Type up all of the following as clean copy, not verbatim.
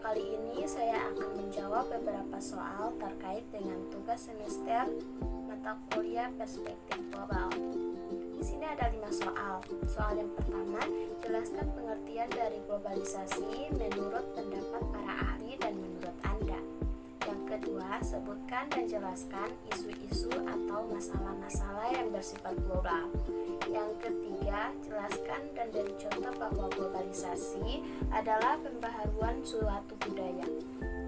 Kali ini saya akan menjawab beberapa soal terkait dengan tugas semester mata kuliah perspektif global. Di sini ada 5 soal. Soal yang pertama, jelaskan pengertian dari globalisasi menurut pendapat para ahli dan menurut Anda. Yang kedua, sebutkan dan jelaskan isu-isu atau masalah-masalah yang bersifat global. Yang ketiga, jelaskan dan beri contoh bahwa globalisasi adalah pembaharuan suatu budaya.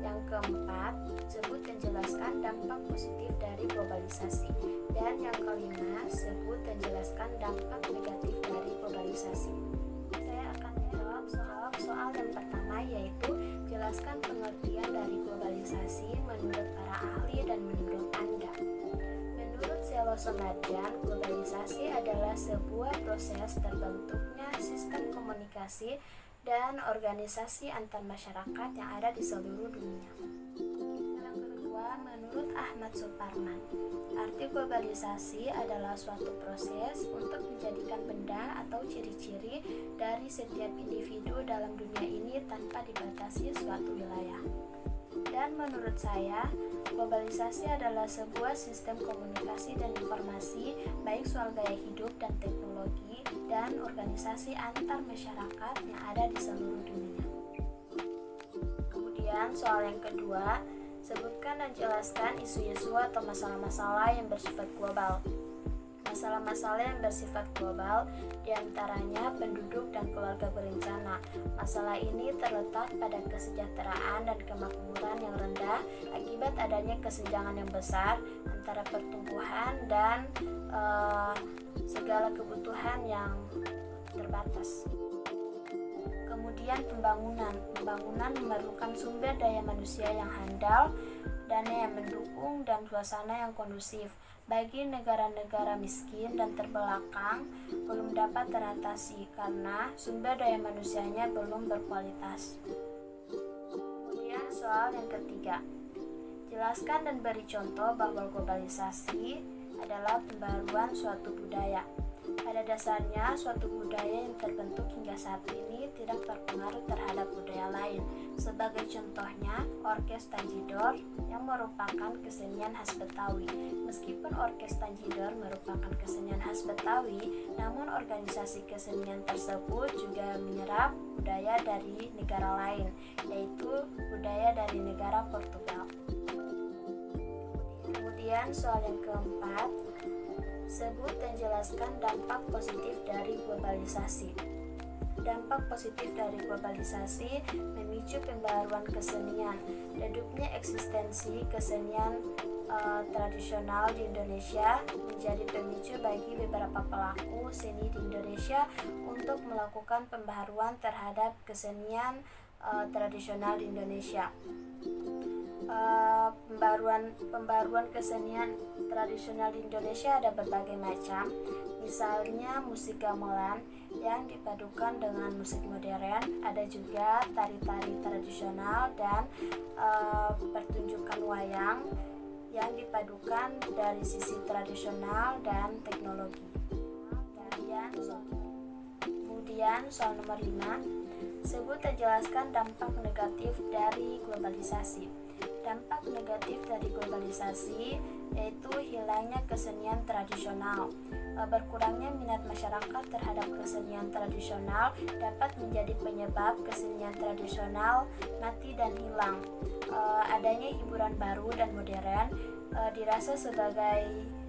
Yang keempat, sebut dan jelaskan dampak positif dari globalisasi. Dan yang kelima, sebut dan jelaskan dampak negatif dari globalisasi. Saya akan menjawab soal yang pertama, yaitu jelaskan pengertian dari globalisasi menurut para ahli dan menurut Anda. Menurut Selo Somarjan, globalisasi adalah sebuah proses terbentuknya sistem komunikasi dan organisasi antar masyarakat yang ada di seluruh dunia. Yang kedua, menurut Ahmad Suparman, arti globalisasi adalah suatu proses untuk menjadikan benda atau ciri-ciri dari setiap individu dalam dunia ini tanpa dibatasi suatu wilayah. Dan menurut saya, globalisasi adalah sebuah sistem komunikasi dan informasi, baik soal gaya hidup dan teknologi, dan organisasi antar masyarakat yang ada di seluruh dunia. Kemudian soal yang kedua, sebutkan dan jelaskan isu-isu atau masalah-masalah yang bersifat global. Masalah-masalah yang bersifat global diantaranya penduduk dan keluarga berencana. Masalah ini terletak pada kesejahteraan dan kemakmuran yang rendah akibat adanya kesenjangan yang besar antara pertumbuhan dan segala kebutuhan yang terbatas. Kemudian pembangunan memerlukan sumber daya manusia yang handal, dana yang mendukung, dan suasana yang kondusif. Bagi negara-negara miskin dan terbelakang belum dapat teratasi karena sumber daya manusianya belum berkualitas. Kemudian soal yang ketiga, jelaskan dan beri contoh bahwa globalisasi adalah pembaruan suatu budaya. Pada dasarnya, suatu budaya yang terbentuk hingga saat ini tidak terpengaruh terhadap budaya lain. Sebagai contohnya, orkes Tanjidor yang merupakan kesenian khas Betawi. Meskipun orkes Tanjidor merupakan kesenian khas Betawi, namun organisasi kesenian tersebut juga menyerap budaya dari negara lain, yaitu budaya dari negara Portugal. Kemudian soal yang keempat, sebut dan jelaskan dampak positif dari globalisasi. Dampak positif dari globalisasi memicu pembaruan kesenian. Redupnya eksistensi kesenian tradisional di Indonesia menjadi pemicu bagi beberapa pelaku seni di Indonesia untuk melakukan pembaharuan terhadap kesenian tradisional di Indonesia. Pembaruan kesenian tradisional di Indonesia ada berbagai macam, misalnya musik gamelan yang dipadukan dengan musik modern, ada juga tari-tari tradisional dan pertunjukan wayang yang dipadukan dari sisi tradisional dan teknologi. Kemudian soal nomor 5, sebut dan jelaskan dampak negatif dari globalisasi. Dampak negatif dari globalisasi yaitu hilangnya kesenian tradisional. Berkurangnya minat masyarakat terhadap kesenian tradisional dapat menjadi penyebab kesenian tradisional mati dan hilang. Adanya hiburan baru dan modern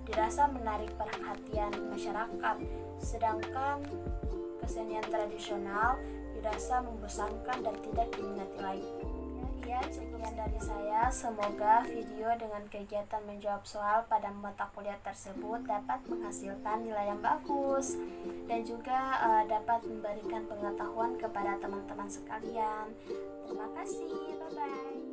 dirasa menarik perhatian masyarakat, sedangkan kesenian tradisional dirasa membosankan dan tidak diminati lagi. Ya, sekian dari saya. Semoga video dengan kegiatan menjawab soal pada mata kuliah tersebut dapat menghasilkan nilai yang bagus dan juga dapat memberikan pengetahuan kepada teman-teman sekalian. Terima kasih, bye-bye.